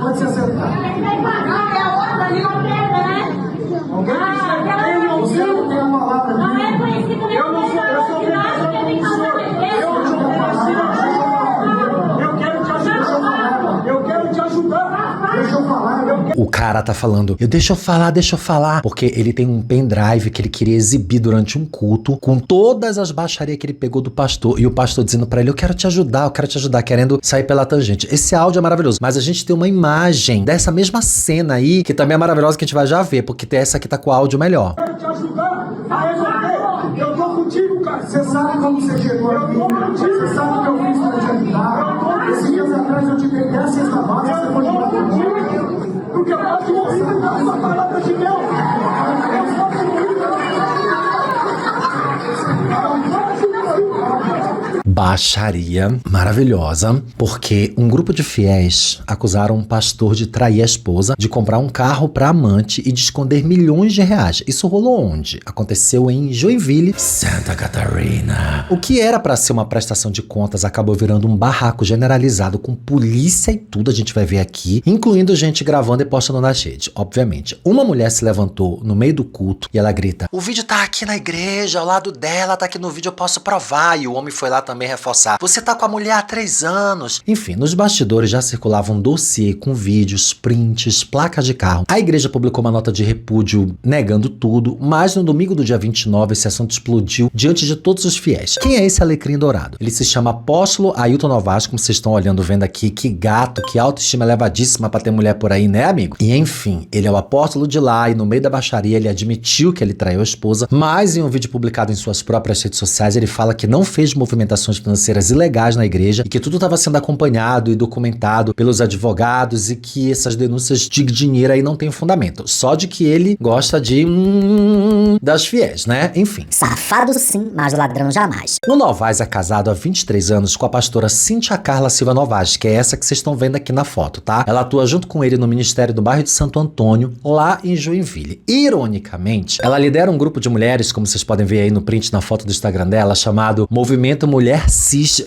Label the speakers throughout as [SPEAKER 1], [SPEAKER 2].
[SPEAKER 1] Pode se acertar. Você não tem uma palavra aqui. Eu não sou Eu quero te ajudar. Deixa eu falar.
[SPEAKER 2] O cara tá falando, deixa eu falar, porque ele tem um pendrive que ele queria exibir durante um culto, com todas as baixarias que ele pegou do pastor, e o pastor dizendo pra ele, eu quero te ajudar, querendo sair pela tangente. Esse áudio é maravilhoso, mas a gente tem uma imagem dessa mesma cena aí, que também é maravilhosa, que a gente vai já ver, porque essa aqui tá com o áudio melhor.
[SPEAKER 1] Eu quero te ajudar a resolver. Eu tô contigo, cara. Você sabe como você chegou aqui. Você sabe o que eu fiz pra te ajudar. Esses dias atrás eu te dei 10 cestas básicas, você foi embora comigo. Porque eu posso ouvir uma palavra de Deus.
[SPEAKER 2] Baixaria maravilhosa, porque um grupo de fiéis acusaram um pastor de trair a esposa, de comprar um carro para amante e de esconder milhões de reais. Isso rolou onde? Aconteceu em Joinville, Santa Catarina. O que era para ser uma prestação de contas acabou virando um barraco generalizado com polícia e tudo, a gente vai ver aqui, incluindo gente gravando e postando nas redes. Obviamente, uma mulher se levantou no meio do culto e ela grita, o vídeo tá aqui na igreja, ao lado dela, tá aqui no vídeo, eu posso provar. E o homem foi lá também reforçar. Você tá com a mulher há 3 anos. Enfim, nos bastidores já circulava um dossiê com vídeos, prints, placas de carro. A igreja publicou uma nota de repúdio negando tudo, mas no domingo do dia 29 esse assunto explodiu diante de todos os fiéis. Quem é esse alecrim dourado? Ele se chama Apóstolo Ailton Novaes, como vocês estão olhando, vendo aqui. Que gato, que autoestima elevadíssima pra ter mulher por aí, né, amigo? E enfim, ele é o apóstolo de lá e no meio da baixaria ele admitiu que ele traiu a esposa, mas em um vídeo publicado em suas próprias redes sociais ele fala que não fez movimentações financeiras ilegais na igreja e que tudo estava sendo acompanhado e documentado pelos advogados e que essas denúncias de dinheiro aí não tem fundamento. Só de que ele gosta de das fiéis, né? Enfim.
[SPEAKER 3] Safado sim, mas ladrão jamais.
[SPEAKER 2] O Novaes é casado há 23 anos com a pastora Cíntia Carla Silva Novaes, que é essa que vocês estão vendo aqui na foto, tá? Ela atua junto com ele no ministério do bairro de Santo Antônio, lá em Joinville. Ironicamente, ela lidera um grupo de mulheres, como vocês podem ver aí no print na foto do Instagram dela, chamado Movimento Mulher Cis.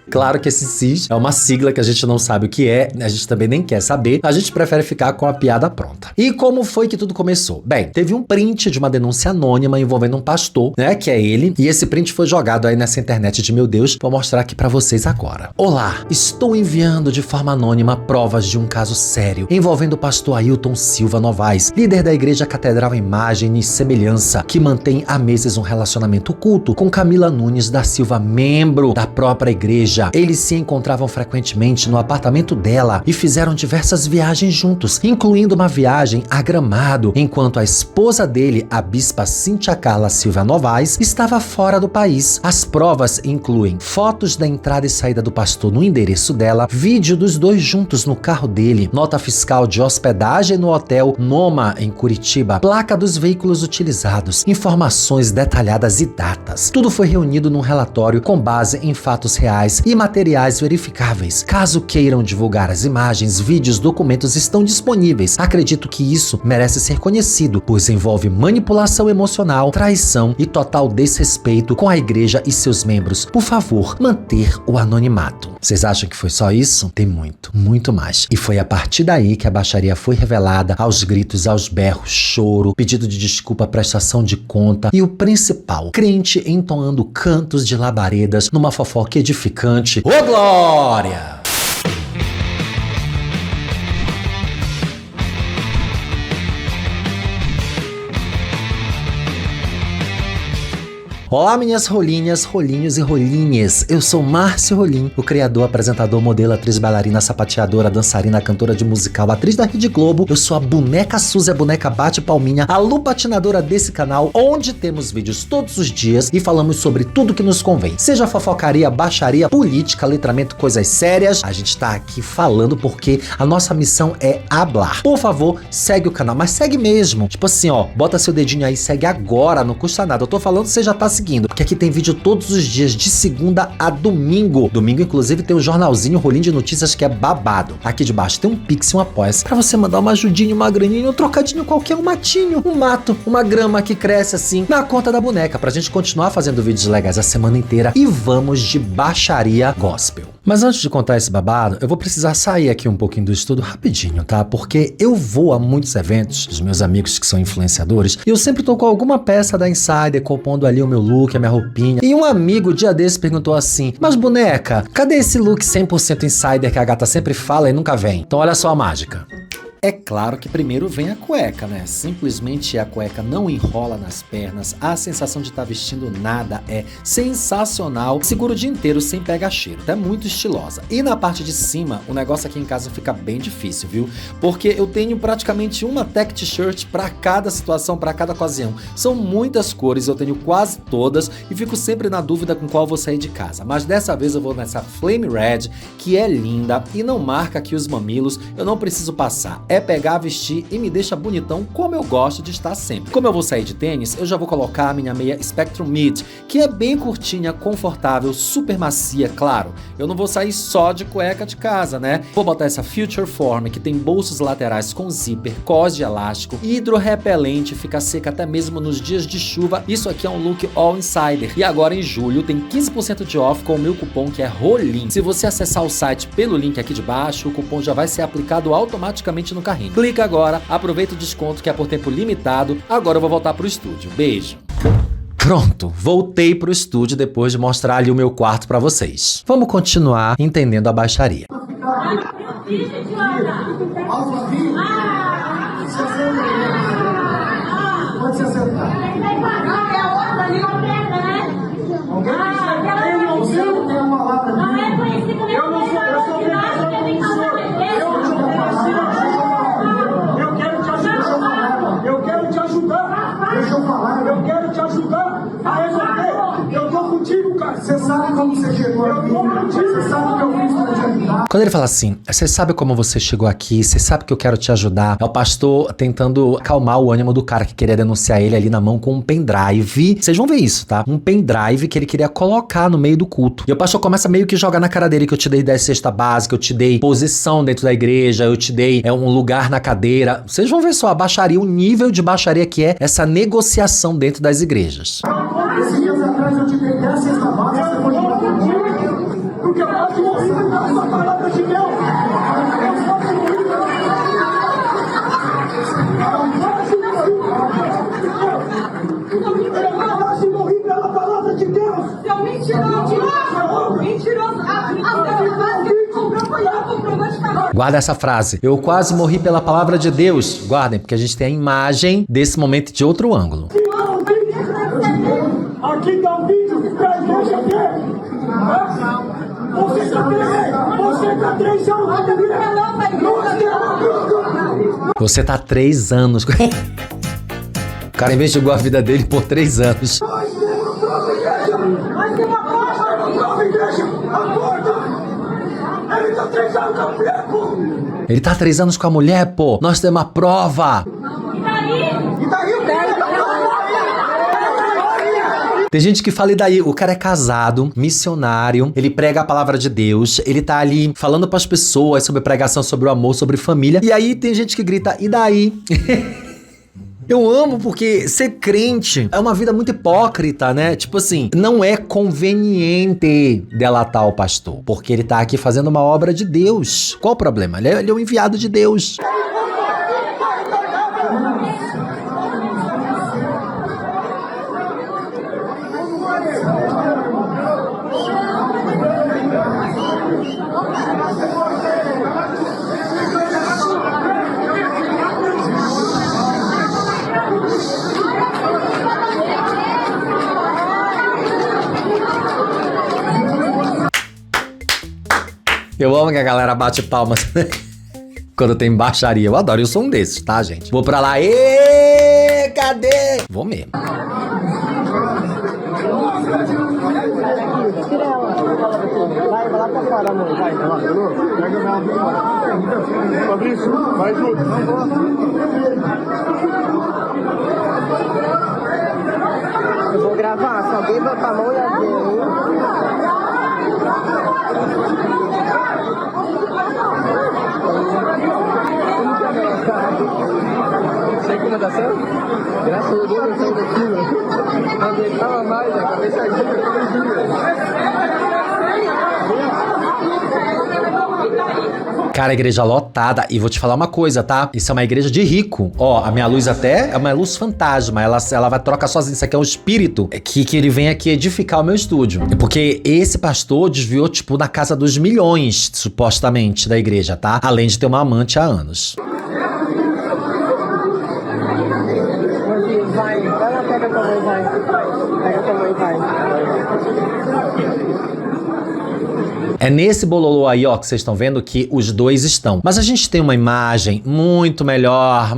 [SPEAKER 2] Claro que esse cis é uma sigla que a gente não sabe o que é, a gente também nem quer saber, a gente prefere ficar com a piada pronta. E como foi que tudo começou? Bem, teve um print de uma denúncia anônima envolvendo um pastor, né, que é ele, e esse print foi jogado aí nessa internet de meu Deus, vou mostrar aqui pra vocês agora. Olá, estou enviando de forma anônima provas de um caso sério envolvendo o pastor Ailton Silva Novaes, líder da Igreja Catedral Imagem e Semelhança, que mantém há meses um relacionamento oculto com Camila Nunes da Silva, membro da própria igreja. Eles se encontravam frequentemente no apartamento dela e fizeram diversas viagens juntos, incluindo uma viagem a Gramado, enquanto a esposa dele, a bispa Cíntia Carla Silva Novaes, estava fora do país. As provas incluem fotos da entrada e saída do pastor no endereço dela, vídeo dos dois juntos no carro dele, nota fiscal de hospedagem no hotel Noma, em Curitiba, placa dos veículos utilizados, informações detalhadas e datas. Tudo foi reunido num relatório com base em fatos reais e materiais verificáveis. Caso queiram divulgar as imagens, vídeos, documentos estão disponíveis. Acredito que isso merece ser conhecido, pois envolve manipulação emocional, traição e total desrespeito com a igreja e seus membros. Por favor, manter o anonimato. Vocês acham que foi só isso? Tem muito, muito mais. E foi a partir daí que a baixaria foi revelada, aos gritos, aos berros, choro, pedido de desculpa, prestação de conta e o principal, crente entoando cantos de labaredas numa fofoca edificante. Ô glória! Olá, minhas rolinhas, rolinhos e rolinhas. Eu sou Márcio Rolim, o criador, apresentador, modelo, atriz, bailarina, sapateadora, dançarina, cantora de musical, atriz da Rede Globo. Eu sou a boneca Suzy, a boneca bate palminha, a lupatinadora desse canal, onde temos vídeos todos os dias e falamos sobre tudo que nos convém. Seja fofocaria, baixaria, política, letramento, coisas sérias, a gente tá aqui falando porque a nossa missão é hablar. Por favor, segue o canal, mas segue mesmo. Tipo assim, ó, bota seu dedinho aí, segue agora, não custa nada. Eu tô falando, você já tá seguindo, porque aqui tem vídeo todos os dias, de segunda a domingo. Domingo, inclusive, tem o jornalzinho, o rolinho de notícias que é babado. Aqui debaixo tem um Pix e um Apoia-se pra você mandar uma ajudinha, uma graninha, um trocadinho qualquer, um matinho, um mato, uma grama que cresce assim na conta da boneca, pra gente continuar fazendo vídeos legais a semana inteira. E vamos de baixaria gospel. Mas antes de contar esse babado, eu vou precisar sair aqui um pouquinho do estudo rapidinho, tá? Porque eu vou a muitos eventos dos meus amigos que são influenciadores e eu sempre tô com alguma peça da Insider compondo ali o meu look, a minha roupinha. E um amigo dia desse perguntou assim: mas boneca, cadê esse look 100% Insider que a gata sempre fala e nunca vem? Então olha só a mágica. É claro que primeiro vem a cueca, né? Simplesmente a cueca não enrola nas pernas, a sensação de estar vestindo nada é sensacional, segura o dia inteiro sem pegar cheiro, é muito estilosa. E na parte de cima, o negócio aqui em casa fica bem difícil, viu? Porque eu tenho praticamente uma tech t-shirt para cada situação, para cada ocasião. São muitas cores, eu tenho quase todas e fico sempre na dúvida com qual vou sair de casa. Mas dessa vez eu vou nessa Flame Red, que é linda e não marca aqui os mamilos, eu não preciso passar. É pegar, vestir e me deixa bonitão como eu gosto de estar sempre. Como eu vou sair de tênis, eu já vou colocar a minha meia Spectrum Mid, que é bem curtinha, confortável, super macia, claro. Eu não vou sair só de cueca de casa, né? Vou botar essa Future Form, que tem bolsos laterais com zíper, cós de elástico, hidrorrepelente, fica seca até mesmo nos dias de chuva. Isso aqui é um look all insider. E agora em julho tem 15% de off com o meu cupom que é ROLIN. Se você acessar o site pelo link aqui de baixo, o cupom já vai ser aplicado automaticamente no carrinho. Clica agora, aproveita o desconto que é por tempo limitado. Agora eu vou voltar pro estúdio. Beijo. Pronto, voltei pro estúdio depois de mostrar ali o meu quarto pra vocês. Vamos continuar entendendo a baixaria.
[SPEAKER 1] Pode se acertar. Eu quero te ajudar a resolver. Eu tô contigo, cara. Você sabe como você chegou aqui. Você sabe o que eu fiz pra te ajudar.
[SPEAKER 2] Quando ele fala assim, você sabe como você chegou aqui, você sabe que eu quero te ajudar, é o pastor tentando acalmar o ânimo do cara que queria denunciar ele ali na mão com um pendrive. Vocês vão ver isso, tá? Um pendrive que ele queria colocar no meio do culto. E o pastor começa meio que jogar na cara dele que eu te dei 10 cesta básica, eu te dei posição dentro da igreja, eu te dei um lugar na cadeira. Vocês vão ver só a baixaria, o nível de baixaria que é essa negociação dentro das igrejas.
[SPEAKER 1] Esses dias atrás eu te dei 10 cesta básica, você pode falar comigo? Porque eu posso mostrar a palavra de Deus.
[SPEAKER 2] Guarda essa frase. Eu quase morri pela palavra de Deus. Guardem, porque a gente tem a imagem desse momento de outro ângulo.
[SPEAKER 1] Aqui tá o vídeo pra igreja dele. Você tá 3 anos.
[SPEAKER 2] Você tá 3 anos. O cara investigou a vida dele por 3 anos.
[SPEAKER 1] Ele tá 3 anos com a mulher, pô.
[SPEAKER 2] Ele tá 3 anos com a mulher, pô. Nós temos uma prova.
[SPEAKER 1] E daí o cara
[SPEAKER 2] Tem gente que fala, e daí? O cara é casado, missionário, ele prega a palavra de Deus, ele tá ali falando pras pessoas sobre pregação, sobre o amor, sobre família. E aí tem gente que grita, e daí? Eu amo porque ser crente é uma vida muito hipócrita, né? Tipo assim, não é conveniente delatar o pastor, porque ele tá aqui fazendo uma obra de Deus. Qual o problema? Ele é o enviado de Deus. Eu amo que a galera bate palmas quando tem baixaria. Eu adoro, eu sou um desses, tá, gente? Vou pra lá. Ê, cadê? Vou mesmo.
[SPEAKER 4] Vai lá pra fora, amor. Vai lá. Pega o Fabrício, vai junto. Eu vou gravar, se alguém botar a mão e a Sem incomodação? Graças a Deus eu saí daqui, né? Não aguentava mais, a cabeça
[SPEAKER 2] Cara, a igreja lotada. E vou te falar uma coisa, tá? Isso é uma igreja de rico. Ó, a minha luz até é uma luz fantasma. Ela vai trocar sozinha. Isso aqui é um espírito que ele vem aqui edificar o meu estúdio. É porque esse pastor desviou, tipo, na casa dos milhões, supostamente, da igreja, tá? Além de ter uma amante há anos.
[SPEAKER 4] Vai lá, pega tua mãe, vai. Pega tua mãe, vai.
[SPEAKER 2] É nesse bololô aí, ó, que vocês estão vendo que os dois estão. Mas a gente tem uma imagem muito melhor,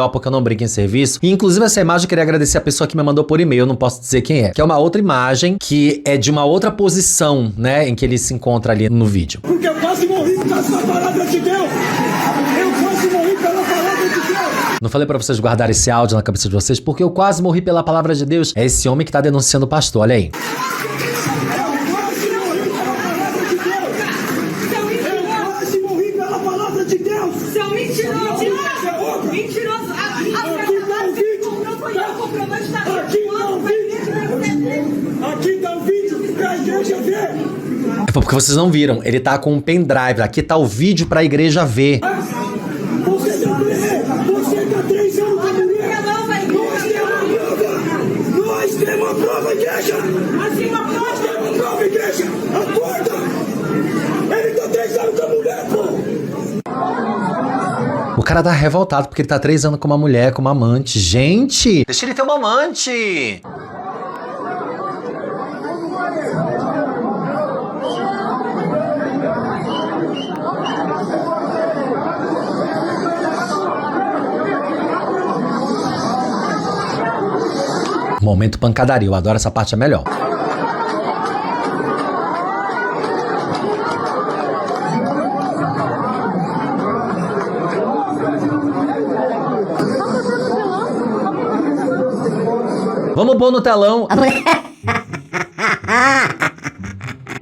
[SPEAKER 2] porque eu não brinco em serviço. E, inclusive, essa imagem eu queria agradecer a pessoa que me mandou por e-mail, eu não posso dizer quem é. Que é uma outra imagem que é de uma outra posição, né, em que ele se encontra ali no vídeo.
[SPEAKER 1] Porque eu quase morri por causa da palavra de Deus. Eu quase morri pela palavra de Deus.
[SPEAKER 2] Não falei pra vocês guardarem esse áudio na cabeça de vocês, porque eu quase morri pela palavra de Deus. É esse homem que tá denunciando o pastor, olha aí.
[SPEAKER 5] Seu mentiroso! Mentiroso!
[SPEAKER 1] Aqui tá o vídeo pra igreja ver.
[SPEAKER 2] É porque vocês não viram, ele tá com um pendrive. Aqui tá o vídeo pra igreja ver.
[SPEAKER 1] Você tá 3 anos com a mulher. Nós temos a prova, igreja. Nós temos a prova, igreja. Acorda. Ele tá 3 anos com a mulher, pô.
[SPEAKER 2] O cara tá revoltado porque ele tá 3 anos com uma mulher, com uma amante. Gente, deixa ele ter uma amante. Momento pancadaria, eu adoro essa parte, é melhor. Vamos pôr no telão.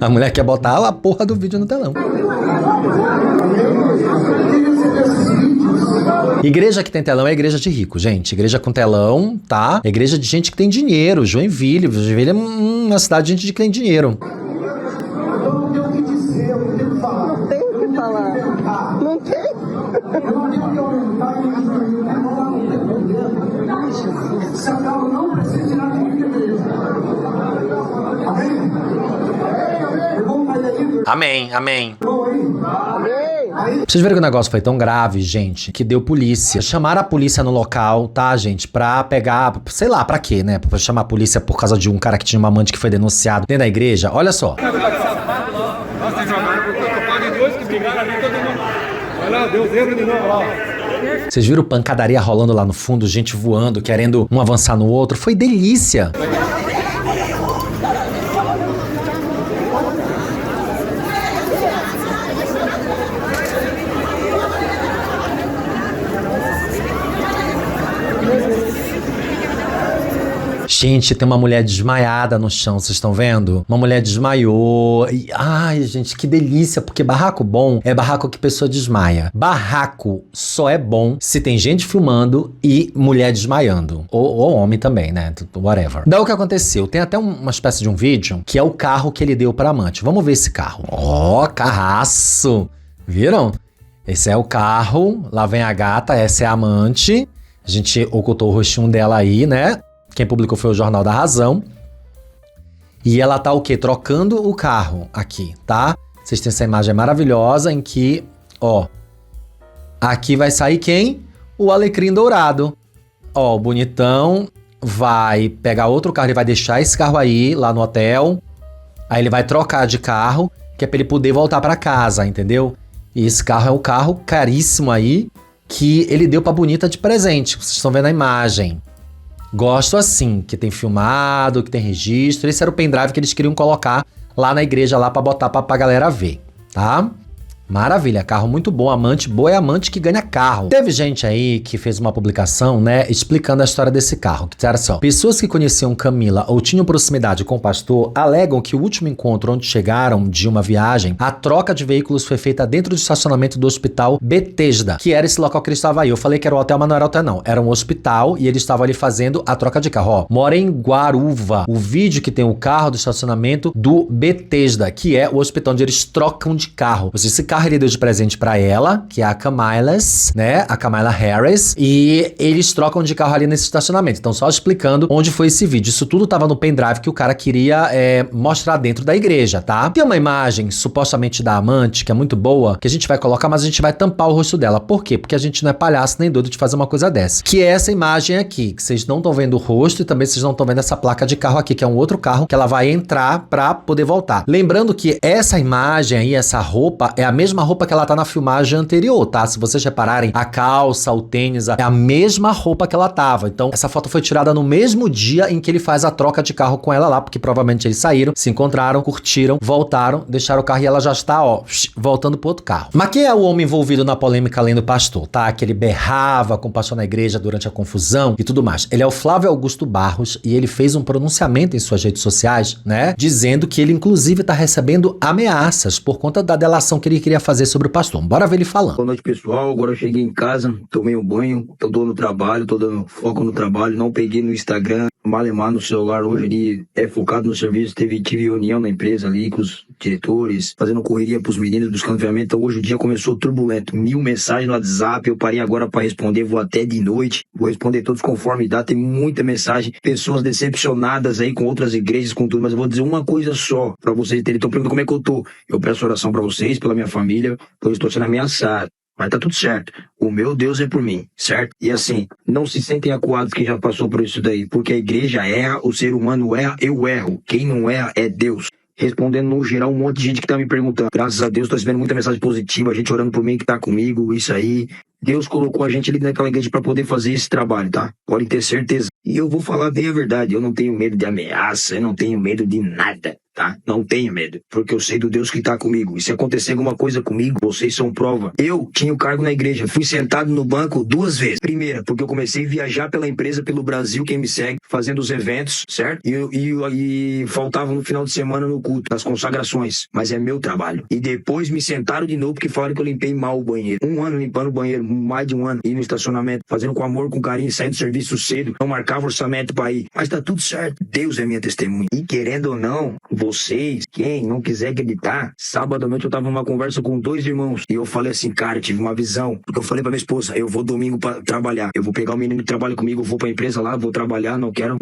[SPEAKER 2] A mulher quer botar a porra do vídeo no telão. Igreja que tem telão é igreja de rico, gente. Igreja com telão, tá? É igreja de gente que tem dinheiro. Joinville é uma cidade de gente que tem dinheiro.
[SPEAKER 1] Eu não tenho o que dizer, eu não tenho o que falar.
[SPEAKER 4] Não tem o que falar. Não tem.
[SPEAKER 1] Eu não tenho que aumentar e diminuir. Não tem problema. Se a Carla não precisa tirar de mim, igreja. Amém? Vamos mais aí.
[SPEAKER 2] Amém, amém.
[SPEAKER 1] Bom, aí.
[SPEAKER 2] Vocês viram que o negócio foi tão grave, gente, que deu polícia. Chamaram a polícia no local, tá, gente? Pra pegar, sei lá, pra quê, né? Pra chamar a polícia por causa de um cara que tinha uma amante que foi denunciado dentro da igreja. Olha só. Vocês viram pancadaria rolando lá no fundo, gente voando, querendo um avançar no outro. Foi delícia. Gente, tem uma mulher desmaiada no chão, vocês estão vendo? Uma mulher desmaiou. E, ai, gente, que delícia, porque barraco bom é barraco que pessoa desmaia. Barraco só é bom se tem gente filmando e mulher desmaiando. Ou homem também, né? Whatever. Daí o que aconteceu? Tem até uma espécie de um vídeo que é o carro que ele deu pra amante. Vamos ver esse carro. Ó, carraço! Viram? Esse é o carro, lá vem a gata, essa é a amante. A gente ocultou o rostinho dela aí, né? Quem publicou foi o Jornal da Razão. E ela tá o quê? Trocando o carro aqui, tá? Vocês têm essa imagem maravilhosa em que, ó, aqui vai sair quem? O alecrim dourado. Ó, o bonitão vai pegar outro carro, ele vai deixar esse carro aí, lá no hotel. Aí ele vai trocar de carro, que é pra ele poder voltar pra casa, entendeu? E esse carro é um carro caríssimo aí, que ele deu pra bonita de presente. Vocês estão vendo a imagem. Gosto assim, que tem filmado, que tem registro. Esse era o pendrive que eles queriam colocar lá na igreja, lá pra botar pra galera ver, tá? Maravilha, carro muito bom, amante boa é amante que ganha carro. Teve gente aí que fez uma publicação, né, explicando a história desse carro, que era assim, ó, pessoas que conheciam Camila ou tinham proximidade com o pastor alegam que o último encontro onde chegaram de uma viagem, a troca de veículos foi feita dentro do estacionamento do hospital Betesda, que era esse local que ele estava aí. Eu falei que era o hotel, mas não era hotel não, era um hospital e ele estava ali fazendo a troca de carro, ó. Mora em Guaruva, o vídeo que tem o carro do estacionamento do Betesda, que é o hospital onde eles trocam de carro. Ou seja, esse carro ele deu de presente pra ela, que é a Camillus, né? A Kamala Harris. E eles trocam de carro ali nesse estacionamento. Então, só explicando onde foi esse vídeo. Isso tudo tava no pendrive que o cara queria mostrar dentro da igreja, tá? Tem uma imagem, supostamente da amante, que é muito boa, que a gente vai colocar, mas a gente vai tampar o rosto dela. Por quê? Porque a gente não é palhaço nem doido de fazer uma coisa dessa. Que é essa imagem aqui, que vocês não estão vendo o rosto e também vocês não estão vendo essa placa de carro aqui, que é um outro carro que ela vai entrar pra poder voltar. Lembrando que essa imagem aí, essa roupa, é a mesma roupa que ela tá na filmagem anterior, tá? Se vocês repararem, a calça, o tênis, é a mesma roupa que ela tava. Então, essa foto foi tirada no mesmo dia em que ele faz a troca de carro com ela lá, porque provavelmente eles saíram, se encontraram, curtiram, voltaram, deixaram o carro e ela já está, ó, voltando pro outro carro. Mas quem é o homem envolvido na polêmica além do pastor, tá? Que ele berrava com o pastor na igreja durante a confusão e tudo mais. Ele é o Flávio Augusto Barros e ele fez um pronunciamento em suas redes sociais, né? Dizendo que ele, inclusive, tá recebendo ameaças por conta da delação que ele queria fazer sobre o pastor. Bora ver ele falando.
[SPEAKER 6] Boa noite, pessoal. Agora eu cheguei em casa, tomei um banho, tô no trabalho, tô dando foco no trabalho, não peguei no Instagram, malemar no celular. Hoje ele é focado no serviço, tive reunião na empresa ali com os diretores, fazendo correria pros meninos, buscando ferramenta. Então, hoje o dia começou turbulento, 1000 mensagens no WhatsApp, eu parei agora pra responder, vou até de noite, vou responder todos conforme dá, tem muita mensagem, pessoas decepcionadas aí com outras igrejas, com tudo, mas eu vou dizer uma coisa só pra vocês terem. Então, perguntando como é que eu tô. Eu peço oração pra vocês, pela minha família, pois eu estou sendo ameaçado. Mas tá tudo certo. O meu Deus é por mim, certo? E assim, não se sentem acuados quem já passou por isso daí, porque a igreja erra, o ser humano erra, eu erro. Quem não erra é Deus. Respondendo no geral, um monte de gente que tá me perguntando. Graças a Deus, tô recebendo muita mensagem positiva, a gente orando por mim que tá comigo, isso aí. Deus colocou a gente ali naquela igreja pra poder fazer esse trabalho, tá? Podem ter certeza. E eu vou falar bem a verdade, eu não tenho medo de ameaça, eu não tenho medo de nada, tá? Não tenho medo, porque eu sei do Deus que tá comigo. E se acontecer alguma coisa comigo, vocês são prova. Eu tinha o cargo na igreja, fui sentado no banco 2 vezes. Primeira, porque eu comecei a viajar pela empresa, pelo Brasil, quem me segue, fazendo os eventos, certo? E faltava no final de semana no culto, nas consagrações. Mas é meu trabalho. E depois me sentaram de novo, porque falaram que eu limpei mal o banheiro. 1 ano limpando o banheiro, mais de 1 ano. Ir no estacionamento, fazendo com amor, com carinho, saindo do serviço cedo, não marcava orçamento pra ir. Mas tá tudo certo. Deus é minha testemunha. E querendo ou não, vocês, quem não quiser acreditar, sábado à noite eu tava numa conversa com 2 irmãos. E eu falei assim, cara, eu tive uma visão. Porque eu falei pra minha esposa, eu vou domingo pra trabalhar. Eu vou pegar o menino que trabalha comigo, eu vou pra empresa lá, vou trabalhar, não quero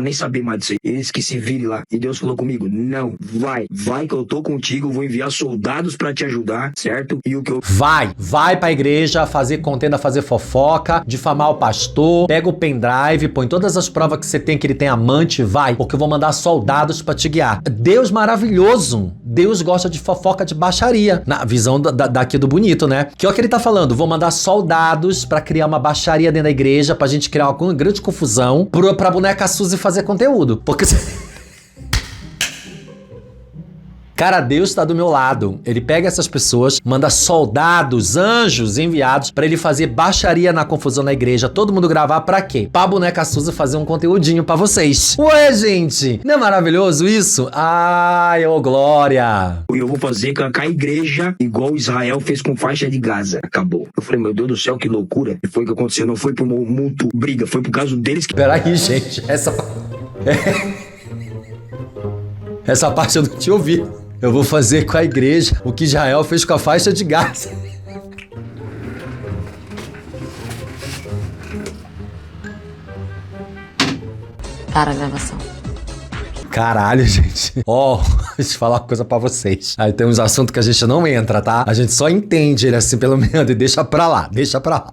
[SPEAKER 6] nem saber mais disso aí. Eles que se virem lá. E Deus falou comigo, não, vai que eu tô contigo, eu vou enviar soldados pra te ajudar, certo? E o que eu...
[SPEAKER 2] Vai pra igreja, fazer contenda, fazer fofoca, difamar o pastor, pega o pendrive, põe todas as provas que você tem que ele tem amante, vai, porque eu vou mandar soldados pra te guiar. Deus maravilhoso. Deus gosta de fofoca, de baixaria. Na visão daqui do bonito, né? Que é o que ele tá falando. Vou mandar soldados pra criar uma baixaria dentro da igreja, pra gente criar uma grande confusão, pra boneca Suzy fazer conteúdo. Porque... Cara, Deus tá do meu lado. Ele pega essas pessoas, manda soldados, anjos enviados pra ele fazer baixaria na confusão na igreja. Todo mundo gravar pra quê? Pra boneca Suzy fazer um conteúdinho pra vocês. Ué, gente, não é maravilhoso isso? Ai, ô glória.
[SPEAKER 6] Eu vou fazer com a igreja igual Israel fez com faixa de Gaza. Acabou. Eu falei, meu Deus do céu, que loucura. E foi o que aconteceu. Não foi por mútuo briga, foi por causa deles que...
[SPEAKER 2] Peraí, gente. Essa parte eu não tinha ouvido. Eu vou fazer com a igreja o que Israel fez com a faixa de Gaza.
[SPEAKER 7] Para a gravação.
[SPEAKER 2] Caralho, gente. Ó, deixa eu falar uma coisa pra vocês. Aí tem uns assuntos que a gente não entra, tá? A gente só entende ele assim, pelo menos, e deixa pra lá.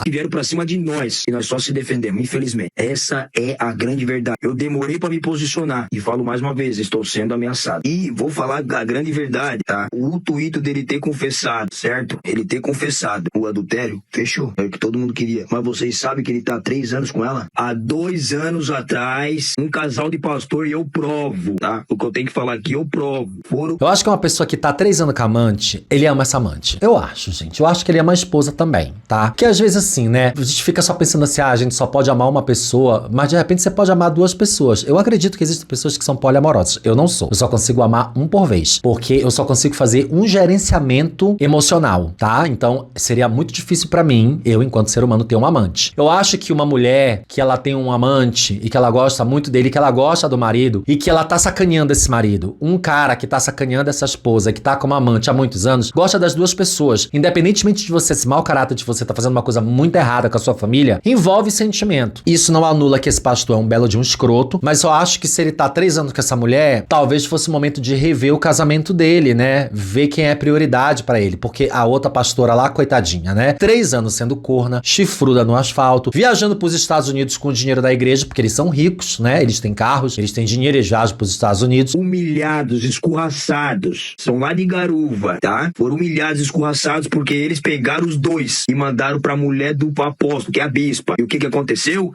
[SPEAKER 6] Que vieram pra cima de nós, e nós só se defendemos, infelizmente. Essa é a grande verdade. Eu demorei pra me posicionar, e falo mais uma vez, estou sendo ameaçado. E vou falar da grande verdade, tá? O intuito dele ter confessado, certo? Ele ter confessado o adultério, fechou. É o que todo mundo queria. Mas vocês sabem que ele tá há 3 anos com ela? Há 2 anos atrás, um casal de pastor, e eu provo. provo, tá? O que eu tenho que falar aqui, eu provo.
[SPEAKER 2] Eu acho que uma pessoa que tá 3 anos com a amante, ele ama essa amante. Eu acho, gente. Eu acho que ele ama a esposa também, tá? Porque às vezes assim, né? A gente fica só pensando assim, a gente só pode amar uma pessoa, mas de repente você pode amar 2 pessoas. Eu acredito que existem pessoas que são poliamorosas. Eu não sou. Eu só consigo amar um por vez. Porque eu só consigo fazer um gerenciamento emocional, tá? Então, seria muito difícil pra mim, eu, enquanto ser humano, ter um amante. Eu acho que uma mulher que ela tem um amante e que ela gosta muito dele, que ela gosta do marido e que ela tá sacaneando esse marido. Um cara que tá sacaneando essa esposa, que tá com uma amante há muitos anos, gosta das 2 pessoas. Independentemente de você, esse mau caráter de você tá fazendo uma coisa muito errada com a sua família, envolve sentimento. Isso não anula que esse pastor é um belo de um escroto, mas eu acho que se ele tá 3 anos com essa mulher, talvez fosse o momento de rever o casamento dele, né? Ver quem é prioridade pra ele, porque a outra pastora lá, coitadinha, né? 3 anos sendo corna, chifruda no asfalto, viajando pros Estados Unidos com o dinheiro da igreja, porque eles são ricos, né? Eles têm carros, eles têm dinheiro, eles viajam pros Estados Unidos.
[SPEAKER 6] Humilhados, escorraçados. São lá de Garuva, tá? Foram humilhados, escorraçados, porque eles pegaram os 2 e mandaram pra mulher do apóstolo, que é a bispa. E o que aconteceu?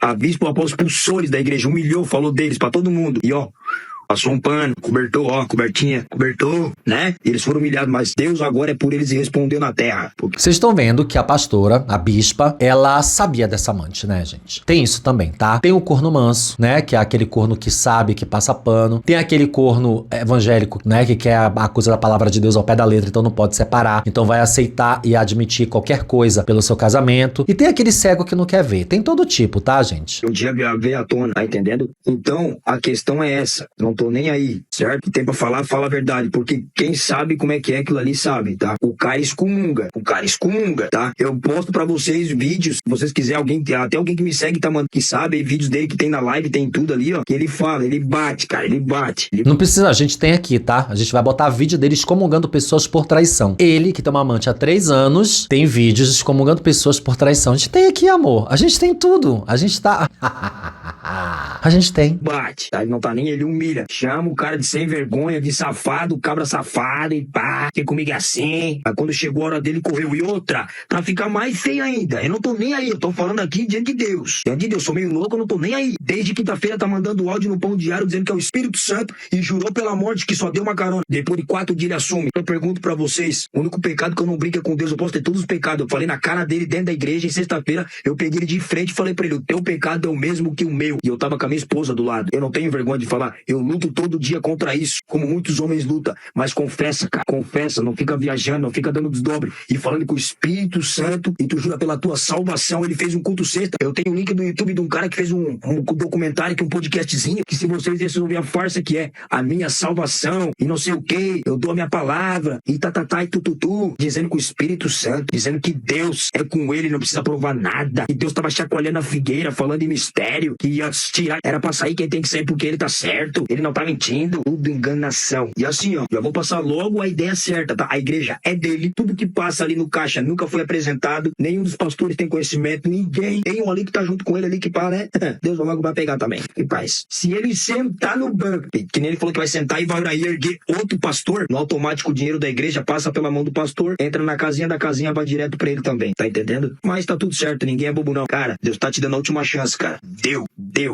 [SPEAKER 6] A bispa, o apóstolo expulsou eles da igreja, humilhou, falou deles pra todo mundo. E ó, passou um pano, cobertou, ó, cobertou, né? Eles foram humilhados, mas Deus agora é por eles e respondeu na terra.
[SPEAKER 2] Vocês estão vendo que a pastora, a bispa, ela sabia dessa amante, né, gente? Tem isso também, tá? Tem o corno manso, né? Que é aquele corno que sabe, que passa pano. Tem aquele corno evangélico, né? Que quer a coisa da palavra de Deus ao pé da letra, então não pode separar. Então vai aceitar e admitir qualquer coisa pelo seu casamento. E tem aquele cego que não quer ver. Tem todo tipo, tá, gente?
[SPEAKER 6] Um dia veio à tona, tá entendendo? Então, a questão é essa. Não tô nem aí, certo? Tem pra falar, fala a verdade, porque quem sabe como é que é aquilo ali sabe, tá? O cara excomunga, tá? Eu posto pra vocês vídeos, se vocês quiserem, até alguém que me segue, tá, mano, que sabe, vídeos dele que tem na live, tem tudo ali, ó, que ele fala, ele bate, cara, ele bate.
[SPEAKER 2] Não precisa, a gente tem aqui, tá? A gente vai botar vídeo dele excomungando pessoas por traição. Ele, que tem uma amante há 3 anos, tem vídeos excomungando pessoas por traição. A gente tem aqui, amor. A gente tem tudo. A gente tá... A gente tem.
[SPEAKER 6] Bate, tá? Ele não tá nem, ele humilha. Chama o cara de sem vergonha, de safado, cabra safado e pá, que comigo é assim. Mas quando chegou a hora dele, correu. E outra, pra ficar mais feio ainda. Eu não tô nem aí, eu tô falando aqui diante de Deus. Diante de Deus, sou meio louco, eu não tô nem aí. Desde quinta-feira tá mandando áudio no Pão Diário dizendo que é o Espírito Santo e jurou pela morte que só deu uma carona. Depois de 4 dias ele assume. Eu pergunto pra vocês, o único pecado que eu não brinco é com Deus, eu posso ter todos os pecados. Eu falei na cara dele dentro da igreja, em sexta-feira, eu peguei ele de frente e falei pra ele, o teu pecado é o mesmo que o meu. E eu tava com a minha esposa do lado. Eu não tenho vergonha de falar, eu luto todo dia contra isso, como muitos homens lutam. Mas confessa, cara, confessa, não fica viajando, não fica dando desdobre e falando com o Espírito Santo e tu jura pela tua salvação. Ele fez um culto sexta. Eu tenho um link do YouTube de um cara que fez um documentário, que um podcastzinho, que se vocês ouvir a farsa que é a minha salvação e não sei o que, eu dou a minha palavra e tatatá e tututu, dizendo com o Espírito Santo, dizendo que Deus é com ele, não precisa provar nada, que Deus tava chacoalhando a figueira, falando em mistério, que ia tirar, era pra sair quem tem que sair porque ele tá certo, ele não tá mentindo, tudo enganação. E assim, ó, já vou passar logo a ideia certa, tá? A igreja é dele, tudo que passa ali no caixa nunca foi apresentado, nenhum dos pastores tem conhecimento, ninguém, tem um ali que tá junto com ele ali que para, né? Deus logo vai pegar também. E paz, se ele sentar no banco, que nem ele falou que vai sentar e vai erguer outro pastor, no automático o dinheiro da igreja passa pela mão do pastor, entra na casinha da casinha, vai direto pra ele também, tá entendendo? Mas tá tudo certo, ninguém é bobo não. Cara, Deus tá te dando a última chance, cara. Deu.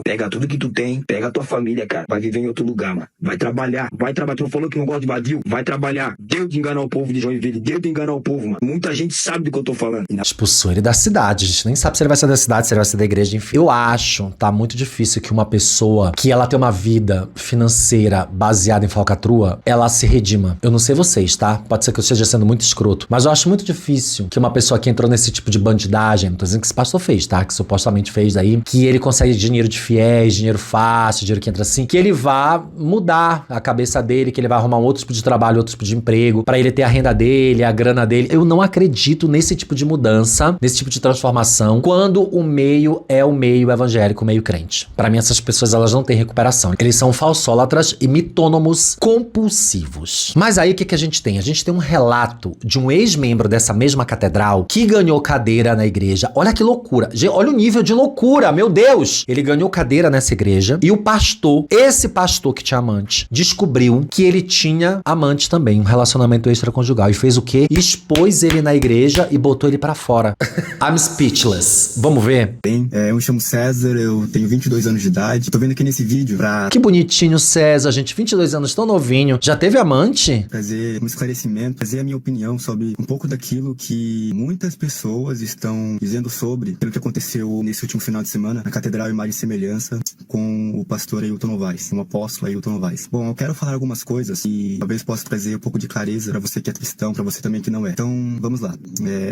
[SPEAKER 6] Pega tudo que tu tem, pega a tua família, cara. Vai viver em outro lugar, mano. Vai trabalhar. Tu não falou que não gosta de vadio? Vai trabalhar. Deu de enganar o povo de Joinville. Deu de enganar o povo, mano. Muita gente sabe do que eu tô falando.
[SPEAKER 2] Expulsou ele da cidade. A gente nem sabe se ele vai ser da cidade, se ele vai ser da igreja, enfim. Eu acho, tá muito difícil que uma pessoa que ela tem uma vida financeira baseada em falcatrua, ela se redima. Eu não sei vocês, tá? Pode ser que eu esteja sendo muito escroto, mas eu acho muito difícil que uma pessoa que entrou nesse tipo de bandidagem, não tô dizendo que esse pastor fez, tá? Que supostamente fez daí, que ele consegue dinheiro de fiéis, dinheiro fácil, dinheiro que entra assim, que ele vá mudar a cabeça dele, que ele vai arrumar um outro tipo de trabalho, outro tipo de emprego, pra ele ter a renda dele, a grana dele. Eu não acredito nesse tipo de mudança, nesse tipo de transformação, quando o meio é o meio evangélico, o meio crente. Pra mim, essas pessoas, elas não têm recuperação. Eles são falsólatras e mitônomos compulsivos. Mas aí, o que a gente tem? A gente tem um relato de um ex-membro dessa mesma catedral que ganhou cadeira na igreja. Olha que loucura. Olha o nível de loucura, meu Deus! Ele ganhou ganhou cadeira nessa igreja e o pastor, esse pastor que tinha amante, descobriu que ele tinha amante também, um relacionamento extraconjugal. E fez o quê? Expôs ele na igreja e botou ele pra fora. I'm speechless. Vamos ver?
[SPEAKER 8] Bem, eu me chamo César, eu tenho 22 anos de idade. Tô vendo aqui nesse vídeo pra
[SPEAKER 2] Que bonitinho, César, gente, 22 anos, tão novinho. Já teve amante?
[SPEAKER 8] trazer um esclarecimento, trazer a minha opinião sobre um pouco daquilo que muitas pessoas estão dizendo sobre aquilo que aconteceu nesse último final de semana na Catedral Imagem e Semelhança com o pastor Ailton Novaes, o apóstolo Ailton Novaes. Bom, eu quero falar algumas coisas e talvez possa trazer um pouco de clareza pra você que é cristão, pra você também que não é. Então, vamos lá.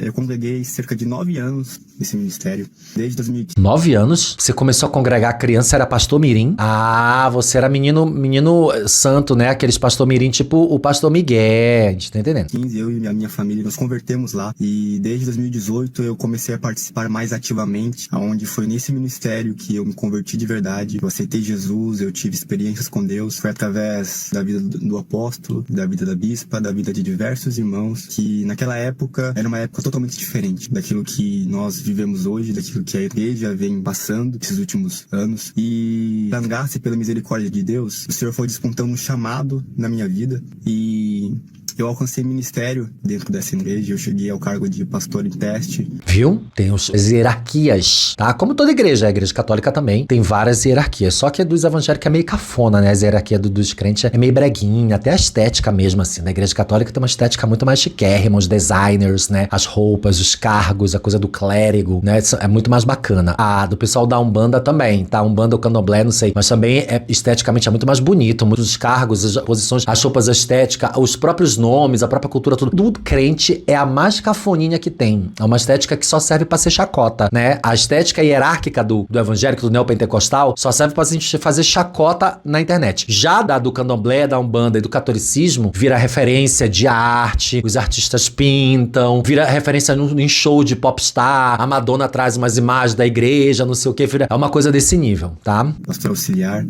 [SPEAKER 8] Eu congreguei cerca de 9 anos nesse ministério, desde 2015.
[SPEAKER 2] 9 anos? Você começou a congregar criança, era pastor mirim? Ah, você era menino santo, né? Aqueles pastor mirim, tipo o pastor Miguel, a gente tá entendendo?
[SPEAKER 8] Eu e a minha família nos convertemos lá e desde 2018 eu comecei a participar mais ativamente, aonde foi nesse ministério que eu me converti de verdade, eu aceitei Jesus, eu tive experiências com Deus, foi através da vida do apóstolo, da vida da bispa, da vida de diversos irmãos, que naquela época era uma época totalmente diferente daquilo que nós vivemos hoje, daquilo que a igreja vem passando esses últimos anos. E pela graça e pela misericórdia de Deus, o Senhor foi despontando um chamado na minha vida e eu alcancei ministério dentro dessa igreja, eu cheguei ao cargo de pastor em teste.
[SPEAKER 2] Viu? Tem as hierarquias, tá? Como toda igreja, a igreja católica também tem várias hierarquias, só que a dos evangélicos é meio cafona, né? A hierarquia dos crentes é meio breguinha, até a estética mesmo, assim. Na igreja católica tem uma estética muito mais chiquérrima, os designers, né? As roupas, os cargos, a coisa do clérigo, né? É muito mais bacana. A do pessoal da Umbanda também, tá? Umbanda ou Candomblé, não sei, mas também esteticamente é muito mais bonito, muitos cargos, as posições, as roupas, a estética, os próprios nomes, a própria cultura, tudo crente é a mais cafoninha que tem. É uma estética que só serve pra ser chacota, né? A estética hierárquica do evangélico, do neopentecostal, só serve pra gente fazer chacota na internet. Já da do candomblé, da umbanda e do catolicismo, vira referência de arte, os artistas pintam, vira referência em show de popstar, a Madonna traz umas imagens da igreja, não sei o que, é uma coisa desse nível, tá?
[SPEAKER 8] Pastor auxiliar.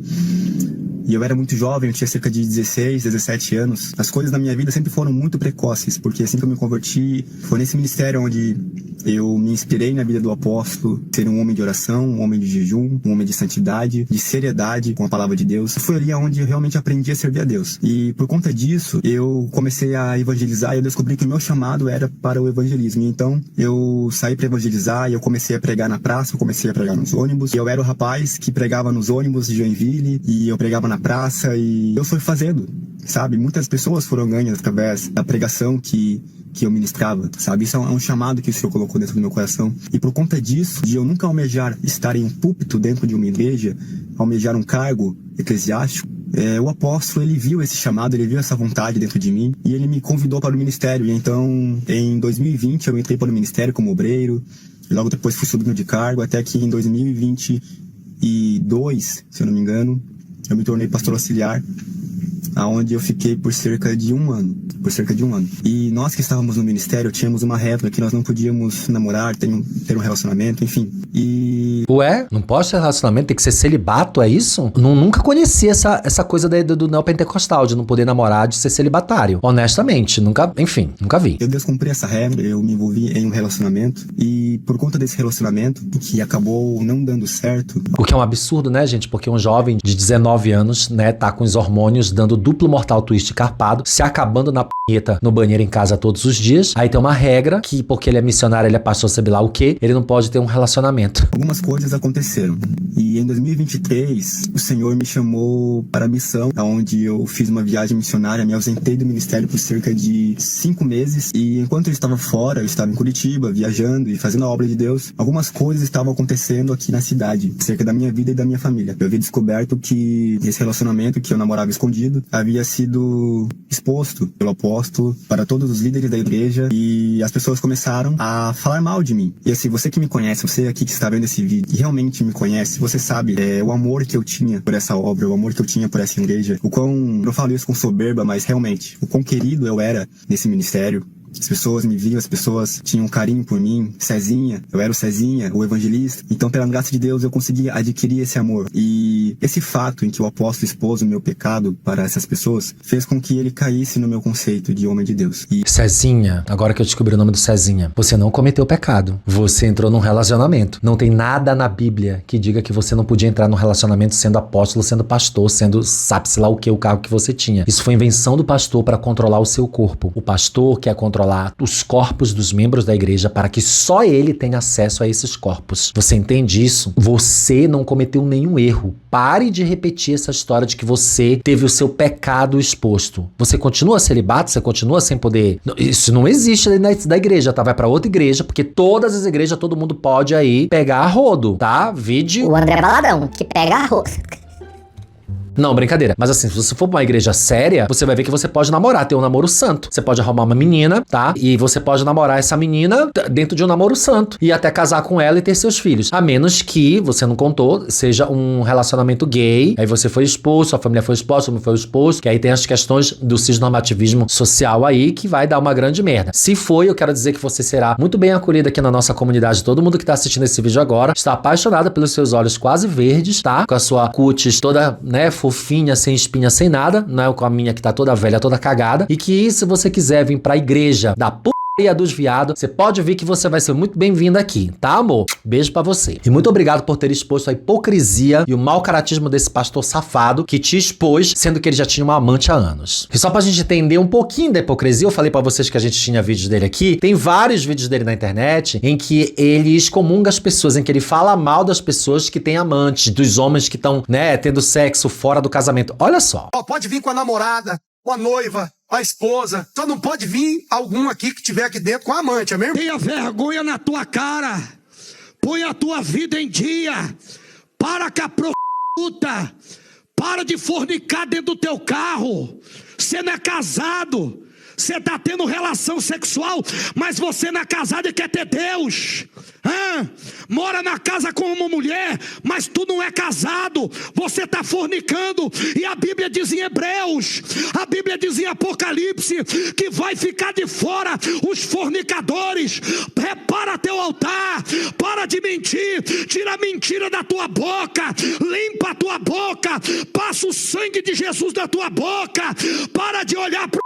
[SPEAKER 8] E eu era muito jovem, eu tinha cerca de 16, 17 anos. As coisas na minha vida sempre foram muito precoces, porque assim que eu me converti, foi nesse ministério onde eu me inspirei na vida do apóstolo, ser um homem de oração, um homem de jejum, um homem de santidade, de seriedade com a palavra de Deus. Foi ali onde eu realmente aprendi a servir a Deus. E por conta disso, eu comecei a evangelizar e eu descobri que o meu chamado era para o evangelismo. Então, eu saí para evangelizar e eu comecei a pregar na praça, eu comecei a pregar nos ônibus. Eu era o rapaz que pregava nos ônibus de Joinville e eu pregava na praça e eu fui fazendo, sabe? Muitas pessoas foram ganhas através da pregação que eu ministrava, sabe? Isso é um chamado que o Senhor colocou dentro do meu coração. E por conta disso, de eu nunca almejar estar em um púlpito dentro de uma igreja, almejar um cargo eclesiástico, o apóstolo, ele viu esse chamado, ele viu essa vontade dentro de mim e ele me convidou para o ministério. E então, em 2020, eu entrei para o ministério como obreiro, e logo depois fui subindo de cargo, até que em 2022, se eu não me engano, eu me tornei pastor auxiliar, aonde eu fiquei por cerca de um ano. E nós que estávamos no ministério tínhamos uma regra que nós não podíamos namorar, ter um relacionamento, enfim.
[SPEAKER 2] Ué? Não pode ter relacionamento? Tem que ser celibato, é isso? Nunca conheci essa coisa do neopentecostal, de não poder namorar, de ser celibatário. Honestamente, nunca vi.
[SPEAKER 8] Eu descumpri essa regra, eu me envolvi em um relacionamento e por conta desse relacionamento, que acabou não dando certo.
[SPEAKER 2] O que é um absurdo, né, gente? Porque um jovem de 19 anos, né, tá com os hormônios dando duplo mortal twist carpado, se acabando na punheta no banheiro em casa todos os dias. Aí tem uma regra que, porque ele é missionário, ele é pastor, sabe lá o quê, ele não pode ter um relacionamento.
[SPEAKER 8] Algumas coisas aconteceram. E em 2023, o Senhor me chamou para a missão, onde eu fiz uma viagem missionária, me ausentei do ministério por cerca de 5 meses. E enquanto eu estava fora, eu estava em Curitiba, viajando e fazendo a obra de Deus, algumas coisas estavam acontecendo aqui na cidade, cerca da minha vida e da minha família. Eu havia descoberto que esse relacionamento que eu namorava escondido havia sido exposto pelo apóstolo para todos os líderes da igreja e as pessoas começaram a falar mal de mim. E assim, você que me conhece, você aqui que está vendo esse vídeo e realmente me conhece, você sabe o amor que eu tinha por essa obra, o amor que eu tinha por essa igreja, o quão, não falo isso com soberba, mas realmente, o quão querido eu era nesse ministério. As pessoas me viam, as pessoas tinham um carinho por mim. Cezinha, eu era o Cezinha, o evangelista. Então, pela graça de Deus, eu consegui adquirir esse amor. E esse fato em que o apóstolo expôs o meu pecado para essas pessoas fez com que ele caísse no meu conceito de homem de Deus. E
[SPEAKER 2] Cezinha, agora que eu descobri o nome do Cezinha, você não cometeu pecado. Você entrou num relacionamento. Não tem nada na Bíblia que diga que você não podia entrar num relacionamento sendo apóstolo, sendo pastor, sendo sabe-se lá o que, o cargo que você tinha. Isso foi invenção do pastor para controlar o seu corpo. O pastor quer controlar os corpos dos membros da igreja para que só ele tenha acesso a esses corpos. Você entende isso? Você não cometeu nenhum erro. Pare de repetir essa história de que você teve o seu pecado exposto. Você continua celibato? Você continua sem poder... Isso não existe dentro da igreja, tá? Vai pra outra igreja, porque todas as igrejas, todo mundo pode aí pegar a rodo, tá? Vídeo...
[SPEAKER 3] O André Baladão, que pega a roupa.
[SPEAKER 2] Não, brincadeira. Mas assim, se você for pra uma igreja séria, você vai ver que você pode namorar, ter um namoro santo. Você pode arrumar uma menina, tá? E você pode namorar essa menina dentro de um namoro santo. E até casar com ela e ter seus filhos. A menos que, você não contou, seja um relacionamento gay. Aí você foi expulso, sua família foi exposta, sua família foi exposto. Que aí tem as questões do cisnormativismo social aí, que vai dar uma grande merda. Se foi, eu quero dizer que você será muito bem acolhido aqui na nossa comunidade. Todo mundo que tá assistindo esse vídeo agora está apaixonado pelos seus olhos quase verdes, tá? Com a sua cutis toda, né, fofinha, sem espinha, sem nada, não é com a minha que tá toda velha, toda cagada, e que se você quiser vir pra igreja da putaria dos viados, você pode vir que você vai ser muito bem-vindo aqui, tá, amor? Beijo pra você. E muito obrigado por ter exposto a hipocrisia e o mau caratismo desse pastor safado que te expôs, sendo que ele já tinha uma amante há anos. E só pra gente entender um pouquinho da hipocrisia, eu falei pra vocês que a gente tinha vídeos dele aqui, tem vários vídeos dele na internet em que ele excomunga as pessoas, em que ele fala mal das pessoas que têm amantes, dos homens que estão, né, tendo sexo fora do casamento. Olha só.
[SPEAKER 1] Pode vir com a namorada, com a noiva, a esposa. Só não pode vir algum aqui que tiver aqui dentro com a amante, amém?
[SPEAKER 9] Tenha vergonha na tua cara. Põe a tua vida em dia. Para com a prostituta. Para de fornicar dentro do teu carro. Você não é casado. Você está tendo relação sexual, mas você não é casado e quer ter Deus. Mora na casa com uma mulher, mas tu não é casado. Você está fornicando. E a Bíblia diz em Hebreus, a Bíblia diz em Apocalipse, que vai ficar de fora os fornicadores. Repara teu altar. Para de mentir. Tira a mentira da tua boca. Limpa a tua boca. Passa o sangue de Jesus da tua boca. Para de olhar para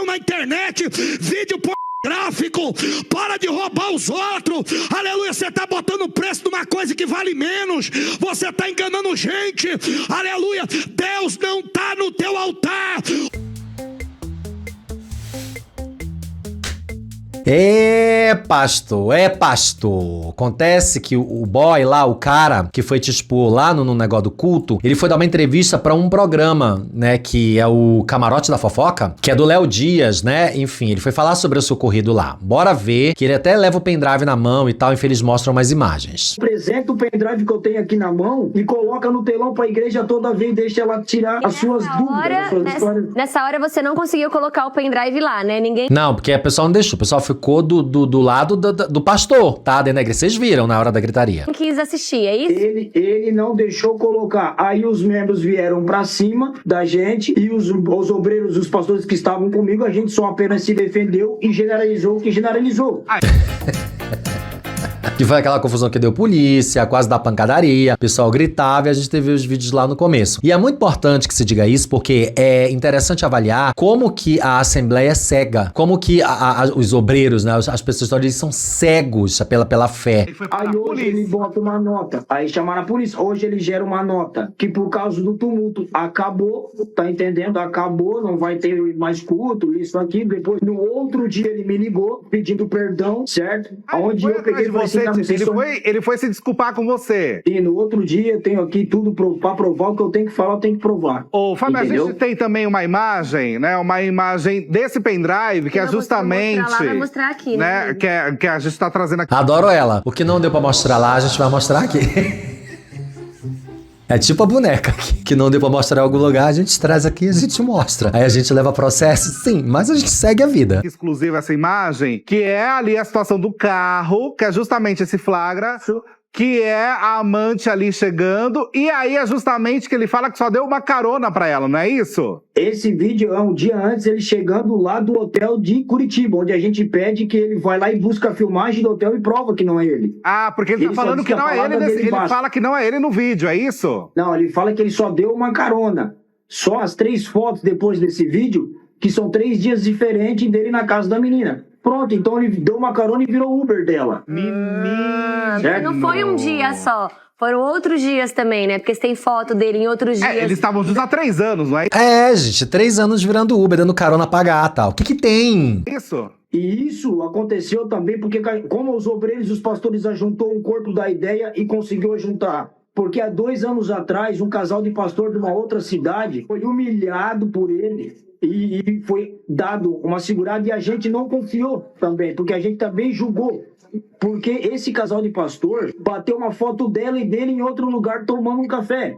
[SPEAKER 9] na internet, vídeo pornográfico, para de roubar os outros, aleluia, você está botando preço numa coisa que vale menos, você está enganando gente, aleluia, Deus não está no teu altar.
[SPEAKER 2] Pastor. Acontece que o boy lá, o cara que foi te expor lá no negócio do culto, ele foi dar uma entrevista pra um programa, né, que é o Camarote da Fofoca, que é do Léo Dias, né, enfim, ele foi falar sobre o seu ocorrido lá. Bora ver, que ele até leva o pendrive na mão e tal, enfim, eles mostram umas imagens.
[SPEAKER 6] Apresenta o pendrive que eu tenho aqui na mão e coloca no telão pra igreja toda vez, deixa ela tirar as suas dúvidas, as suas histórias.
[SPEAKER 7] Nessa hora você não conseguiu colocar o pendrive lá, né? Ninguém...
[SPEAKER 2] Não, porque a pessoa não deixou, o pessoal ficou do lado do pastor, tá? Dentro da igreja. Vocês viram na hora da gritaria.
[SPEAKER 7] Não quis assistir, é isso?
[SPEAKER 6] Ele não deixou colocar. Aí os membros vieram pra cima da gente e os obreiros, os pastores que estavam comigo, a gente só apenas se defendeu e generalizou o que generalizou.
[SPEAKER 2] Que foi aquela confusão que deu polícia, quase da pancadaria, o pessoal gritava e a gente teve os vídeos lá no começo. E é muito importante que se diga isso, porque é interessante avaliar como que a Assembleia é cega, como que os obreiros, né, as pessoas ali são cegos pela fé.
[SPEAKER 6] Aí hoje ele bota uma nota, aí chamaram a polícia, hoje ele gera uma nota, que por causa do tumulto acabou, tá entendendo? Acabou, não vai ter mais culto, isso aqui, depois no outro dia ele me ligou, pedindo perdão, certo? Onde eu peguei você.
[SPEAKER 4] Ele foi se desculpar com você.
[SPEAKER 6] E no outro dia eu tenho aqui tudo pra provar o que eu tenho que falar, eu tenho que provar.
[SPEAKER 4] Ô, Fábio, entendeu? A gente tem também uma imagem, né? Uma imagem desse pendrive que é justamente...
[SPEAKER 7] Vai mostrar aqui,
[SPEAKER 4] né? Que a gente tá trazendo aqui.
[SPEAKER 2] Adoro ela. O que não deu pra mostrar lá, a gente vai mostrar aqui. É tipo a boneca que não deu pra mostrar em algum lugar, a gente traz aqui e a gente mostra. Aí a gente leva processo, sim, mas a gente segue a vida.
[SPEAKER 4] Exclusiva essa imagem, que é ali a situação do carro, que é justamente esse flagra,
[SPEAKER 10] que é a amante ali chegando, e aí é justamente que ele fala que só deu uma carona pra ela, não é isso?
[SPEAKER 6] Esse vídeo é um dia antes, ele chegando lá do hotel de Curitiba, onde a gente pede que ele vai lá e busca a filmagem do hotel e prova que não é ele.
[SPEAKER 10] Ah, porque ele tá falando que não é ele, ele fala que não é ele no vídeo, é isso?
[SPEAKER 6] Não, ele fala que ele só deu uma carona. Só as 3 fotos depois desse vídeo, que são 3 dias diferentes dele na casa da menina. Pronto, então ele deu uma carona e virou Uber dela.
[SPEAKER 7] Não foi um dia só. Foram outros dias também, né? Porque você tem foto dele em outros dias.
[SPEAKER 10] Eles estavam juntos há 3 anos, não é?
[SPEAKER 2] É, gente, 3 anos virando Uber, dando carona pra gata. O que que tem?
[SPEAKER 10] Isso.
[SPEAKER 6] E isso aconteceu também porque, como os obreiros e os pastores ajuntou um corpo da ideia e conseguiu ajuntar. Porque há 2 anos atrás, um casal de pastor de uma outra cidade foi humilhado por ele. E foi dado uma segurada e a gente não confiou também, porque a gente também julgou. Porque esse casal de pastor bateu uma foto dela e dele em outro lugar tomando um café.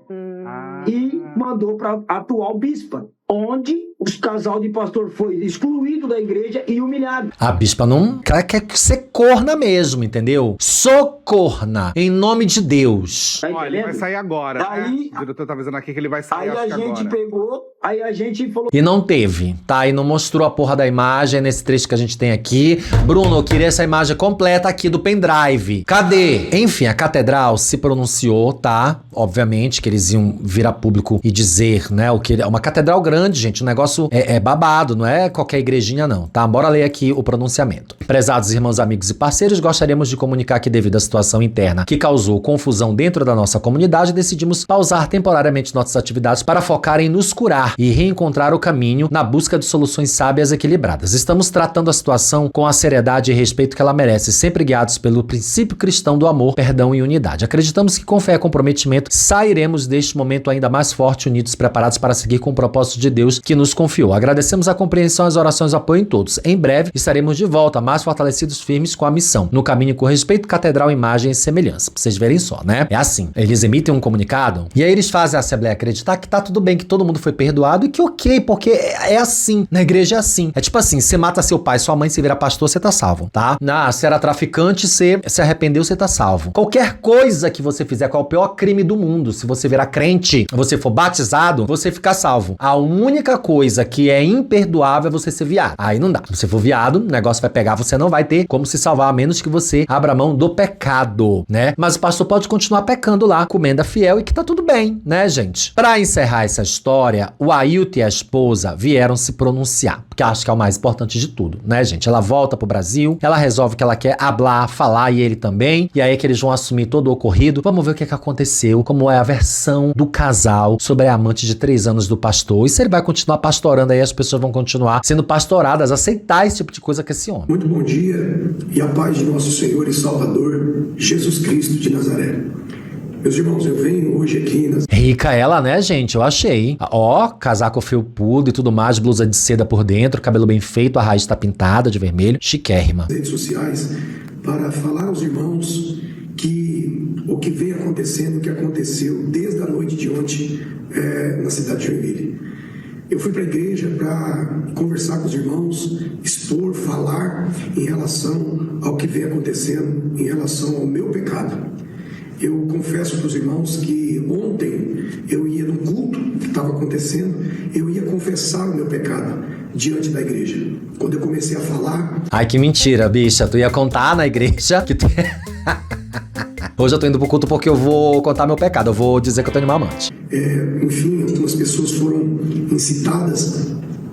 [SPEAKER 6] E mandou para a atual bispa, onde o casal de pastor foi excluído da igreja e humilhado.
[SPEAKER 2] A bispa não quer ser corna mesmo, entendeu? Socorna, em nome de Deus.
[SPEAKER 6] Tá
[SPEAKER 10] Olha, ele vai sair agora,
[SPEAKER 6] Aí,
[SPEAKER 10] né? O diretor tá avisando aqui que ele vai sair,
[SPEAKER 6] aí a gente
[SPEAKER 10] agora.
[SPEAKER 6] pegou, aí a gente falou...
[SPEAKER 2] E não teve, tá? E não mostrou a porra da imagem nesse trecho que a gente tem aqui. Bruno, eu queria essa imagem completa aqui do pendrive. Cadê? Enfim, a catedral se pronunciou, tá? Obviamente que eles iam vir a público e dizer, né? O que é uma catedral grande, gente. O negócio é babado, não é qualquer igrejinha, não, tá? Bora ler aqui o pronunciamento. Prezados irmãos, amigos e parceiros, gostaríamos de comunicar que devido à situação interna que causou confusão dentro da nossa comunidade, decidimos pausar temporariamente nossas atividades para focar em nos curar e reencontrar o caminho na busca de soluções sábias e equilibradas. Estamos tratando a situação com a seriedade e respeito que ela merece, sempre guiados pelo princípio cristão do amor, perdão e unidade. Acreditamos que com fé e comprometimento sairemos deste momento ainda mais forte, unidos, preparados para seguir com o propósito de Deus que nos confiou. Agradecemos a compreensão, as orações e o apoio em todos. Em breve estaremos de volta, mais fortalecidos, firmes com a missão, no caminho com respeito, catedral, imagem e semelhança. Pra vocês verem só, né? É assim, eles emitem um comunicado e aí eles fazem a Assembleia acreditar que tá tudo bem, que todo mundo foi perdoado e que ok, porque é assim, na igreja é assim. É tipo assim, você mata seu pai, sua mãe, se vira pastor, você tá salvo, tá? Se era traficante, você se arrependeu, você tá salvo. Qualquer coisa que você fizer, qual é o pior crime do mundo, se você virar crente, você for batizado, você fica salvo. A única coisa que é imperdoável é você ser viado. Aí não dá. Se você for viado, o negócio vai pegar, você não vai ter como se salvar, a menos que você abra mão do pecado, né? Mas o pastor pode continuar pecando lá, comendo a fiel e que tá tudo bem, né, gente? Pra encerrar essa história, o Ailton e a esposa vieram se pronunciar, porque acho que é o mais importante de tudo, né, gente? Ela volta pro Brasil, ela resolve que ela quer hablar, falar, e ele também, e aí é que eles vão assumir todo o ocorrido. Vamos ver o que aconteceu, como é a versão do casal sobre a amante de 3 anos do pastor, e se ele vai continuar pastorando aí, as pessoas vão continuar sendo pastoradas, aceitar esse tipo de coisa com esse homem.
[SPEAKER 1] Muito bom dia e a paz de nosso Senhor e Salvador, Jesus Cristo de Nazaré. Meus irmãos, eu venho hoje aqui nas
[SPEAKER 2] Rica ela, né, gente? Eu achei. Ó, casaco felpudo e tudo mais, blusa de seda por dentro, cabelo bem feito, a raiz tá pintada de vermelho, chiquérrima.
[SPEAKER 1] redes sociais para falar aos irmãos que o que vem acontecendo, o que aconteceu desde a noite de ontem na cidade de Joinville. Eu fui para a igreja para conversar com os irmãos, expor, falar em relação ao que vem acontecendo, em relação ao meu pecado. Eu confesso para os irmãos que ontem eu ia no culto que estava acontecendo, eu ia confessar o meu pecado diante da igreja. Quando eu comecei a falar...
[SPEAKER 2] Ai, que mentira, bicha. Tu ia contar na igreja que tu... Hoje eu tô indo pro culto porque eu vou contar meu pecado. Eu vou dizer que eu tô indo uma amante.
[SPEAKER 1] Enfim, algumas pessoas foram incitadas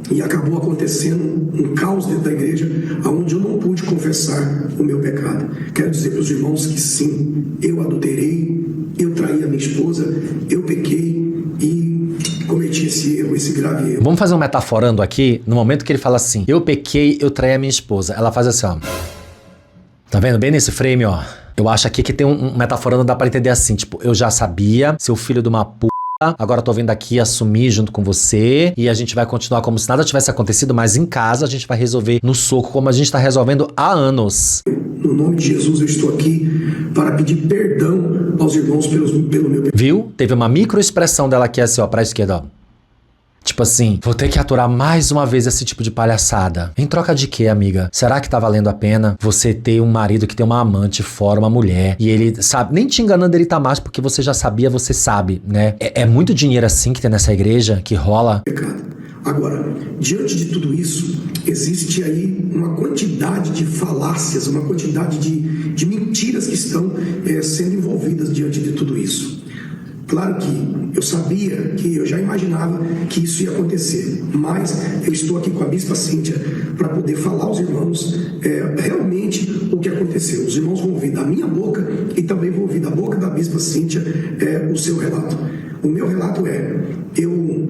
[SPEAKER 1] e acabou acontecendo um caos dentro da igreja onde eu não pude confessar o meu pecado. Quero dizer para os irmãos que sim, eu adulterei, eu traí a minha esposa, eu pequei e cometi esse erro, esse grave erro.
[SPEAKER 2] Vamos fazer um metaforando aqui, no momento que ele fala assim, eu pequei, eu traí a minha esposa. Ela faz assim, ó. Tá vendo? Bem nesse frame, ó. Eu acho aqui que tem um metaforando, dá pra entender assim, tipo, eu já sabia, seu filho de uma p... Agora eu tô vindo aqui assumir junto com você e a gente vai continuar como se nada tivesse acontecido, mas em casa a gente vai resolver no soco como a gente tá resolvendo há anos.
[SPEAKER 1] No nome de Jesus eu estou aqui para pedir perdão aos irmãos pelo meu pecado.
[SPEAKER 2] Viu? Teve uma microexpressão dela aqui assim, ó, pra esquerda, ó. Tipo assim, vou ter que aturar mais uma vez esse tipo de palhaçada. Em troca de quê, amiga? Será que tá valendo a pena você ter um marido que tem uma amante fora, uma mulher, e ele sabe, nem te enganando ele tá mais porque você já sabia, você sabe, né? É muito dinheiro assim que tem nessa igreja, que rola.
[SPEAKER 1] Agora, diante de tudo isso, existe aí uma quantidade de falácias, uma quantidade de mentiras que estão sendo envolvidas diante de tudo isso. Claro que eu sabia, que eu já imaginava que isso ia acontecer, mas eu estou aqui com a Bispa Cíntia para poder falar aos irmãos realmente o que aconteceu. Os irmãos vão ouvir da minha boca e também vão ouvir da boca da Bispa Cíntia o seu relato. O meu relato eu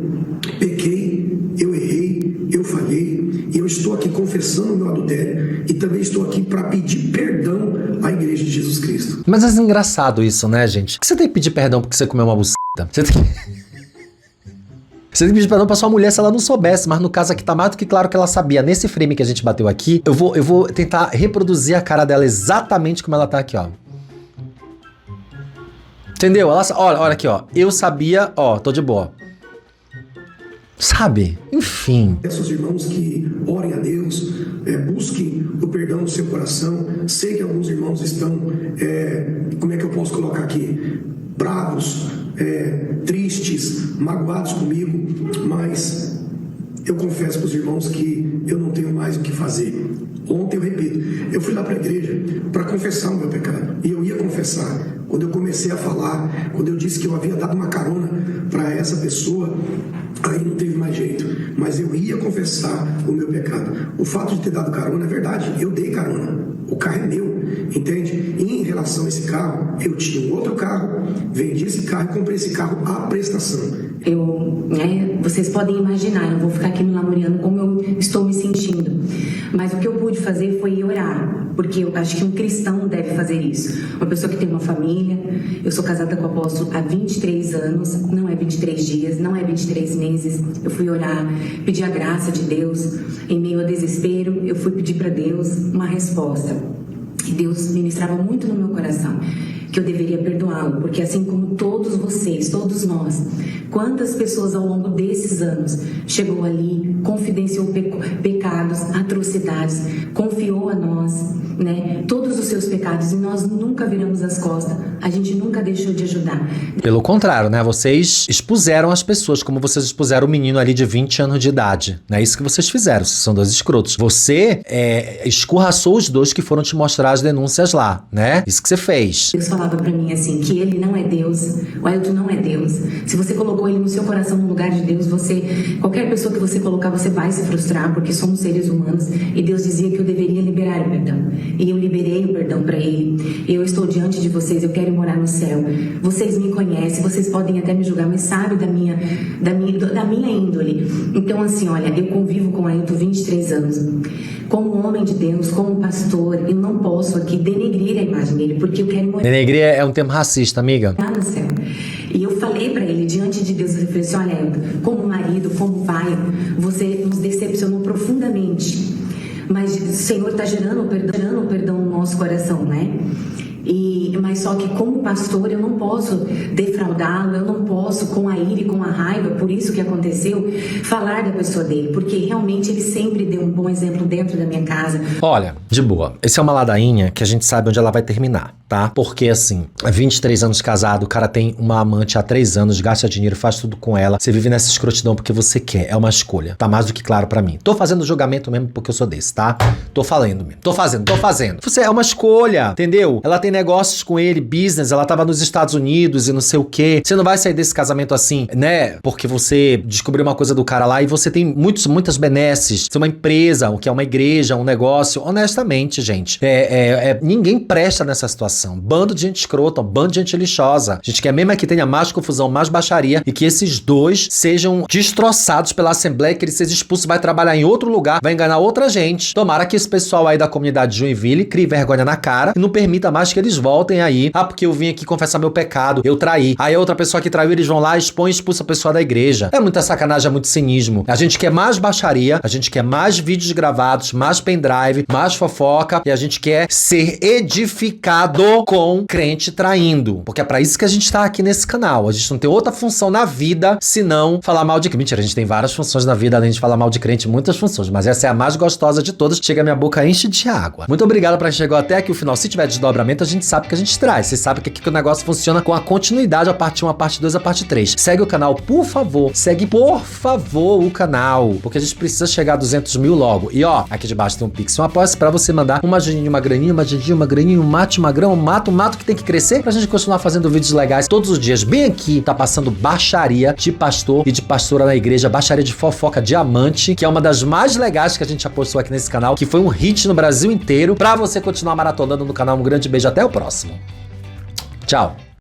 [SPEAKER 1] pequei, eu errei, eu falhei, e eu estou aqui confessando o meu adultério e também estou aqui para pedir perdão à Igreja de Jesus Cristo.
[SPEAKER 2] Mas é engraçado isso, né, gente? Você tem que pedir perdão porque você comeu uma buceta. Você tem que pedir perdão pra sua mulher se ela não soubesse, mas no caso aqui tá mais do que claro que ela sabia. Nesse frame que a gente bateu aqui, eu vou tentar reproduzir a cara dela exatamente como ela tá aqui, ó. Entendeu? Olha aqui, ó. Eu sabia, ó, tô de boa. Sabe? Enfim.
[SPEAKER 1] Peço aos irmãos que orem a Deus, busquem o perdão no seu coração. Sei que alguns irmãos estão, como é que eu posso colocar aqui? Bravos, tristes, magoados comigo, mas eu confesso para os irmãos que eu não tenho mais o que fazer. Ontem, eu repito, eu fui lá para a igreja para confessar o meu pecado. E eu ia confessar. Quando eu comecei a falar, quando eu disse que eu havia dado uma carona para essa pessoa, aí não teve mais jeito. Mas eu ia confessar o meu pecado. O fato de ter dado carona é verdade, eu dei carona. O carro é meu, entende? E em relação a esse carro, eu tinha um outro carro, vendi esse carro e comprei esse carro à prestação.
[SPEAKER 11] Vocês podem imaginar, eu não vou ficar aqui me lamuriando como eu estou me sentindo. Mas o que eu pude fazer foi orar, porque eu acho que um cristão deve fazer isso. Uma pessoa que tem uma família, eu sou casada com o apóstolo há 23 anos, não é 23 dias, não é 23 meses. Eu fui orar, pedir a graça de Deus, em meio ao desespero, eu fui pedir para Deus uma resposta. E Deus ministrava muito no meu coração que eu deveria perdoá-lo, porque assim como todos vocês, todos nós, quantas pessoas ao longo desses anos chegou ali, confidenciou pecados, atrocidades, confiou a nós, né, todos os seus pecados, e nós nunca viramos as costas, a gente nunca deixou de ajudar.
[SPEAKER 2] Pelo contrário, né, vocês expuseram as pessoas, como vocês expuseram o menino ali de 20 anos de idade, não é isso que vocês fizeram, vocês são dois escrotos. Você escorraçou os dois que foram te mostrar as denúncias lá, né, isso que você fez.
[SPEAKER 11] Deus falava pra mim assim, que ele não é Deus, o Ailton não é Deus. Se você colocou ele no seu coração no lugar de Deus, qualquer pessoa que você colocar, você vai se frustrar, porque somos seres humanos, e Deus dizia que eu deveria liberar o perdão, e eu liberei o perdão pra ele. Eu estou diante de vocês, eu quero morar no céu. Vocês me conhecem, vocês podem até me julgar, mas sabem da minha índole. Então assim, olha, eu convivo com o Ailton 23 anos. Como homem de Deus, como pastor, eu não posso aqui denegrir a imagem dele, porque eu quero morar.
[SPEAKER 2] Denegrir é um termo racista, amiga.
[SPEAKER 11] No céu. E eu falei pra ele, diante de Deus, eu falei assim, olha, como marido, como pai, você nos decepcionou profundamente. Mas o Senhor está gerando o perdão no nosso coração, né? Mas só que como pastor eu não posso defraudá-lo, eu não posso com a ira e com a raiva, por isso que aconteceu, falar da pessoa dele, porque realmente ele sempre deu um bom exemplo dentro da minha casa.
[SPEAKER 2] Olha, de boa, esse é uma ladainha que a gente sabe onde ela vai terminar, tá? Porque assim, 23 anos casado, o cara tem uma amante há 3 anos, gasta dinheiro, faz tudo com ela, você vive nessa escrotidão porque você quer, é uma escolha, tá mais do que claro pra mim. Tô fazendo julgamento mesmo porque eu sou desse, tá? Tô falando mesmo, tô fazendo. Você é uma escolha, entendeu? Ela tem negócios com ele, business, ela tava nos Estados Unidos e não sei o quê. Você não vai sair desse casamento assim, né? Porque você descobriu uma coisa do cara lá e você tem muitas benesses. Você é uma empresa, o que é uma igreja, um negócio. Honestamente, gente, ninguém presta nessa situação. Bando de gente escrota, bando de gente lixosa. A gente quer mesmo que tenha mais confusão, mais baixaria e que esses dois sejam destroçados pela Assembleia, que ele seja expulso, vai trabalhar em outro lugar, vai enganar outra gente. Tomara que esse pessoal aí da comunidade de Joinville crie vergonha na cara e não permita mais que eles voltem aí traí. Ah, porque eu vim aqui confessar meu pecado, eu traí. Aí a outra pessoa que traiu, eles vão lá, expõe e expulsa a pessoa da igreja. É muita sacanagem, é muito cinismo. A gente quer mais baixaria, a gente quer mais vídeos gravados, mais pendrive, mais fofoca, e a gente quer ser edificado com crente traindo. Porque é pra isso que a gente tá aqui nesse canal. A gente não tem outra função na vida senão falar mal de crente. Mentira, a gente tem várias funções na vida, além de falar mal de crente, muitas funções, mas essa é a mais gostosa de todas. Chega, minha boca enche de água. Muito obrigado pra quem chegou até aqui o final. Se tiver desdobramento, a gente sabe que a gente traz. Vocês sabem que aqui que o negócio funciona com a continuidade, a parte 1, a parte 2, a parte 3. Segue o canal, por favor. Segue, por favor, o canal, porque a gente precisa chegar a 200 mil logo. E ó, aqui debaixo tem um Pix, um apoia-se pra você mandar uma graninha, uma graninha, um mate, uma grama, um mato que tem que crescer pra gente continuar fazendo vídeos legais todos os dias. Bem aqui, tá passando baixaria de pastor e de pastora na igreja, baixaria de fofoca diamante, que é uma das mais legais que a gente já postou aqui nesse canal, que foi um hit no Brasil inteiro, pra você continuar maratonando no canal. Um grande beijo, até o próximo. Tchau.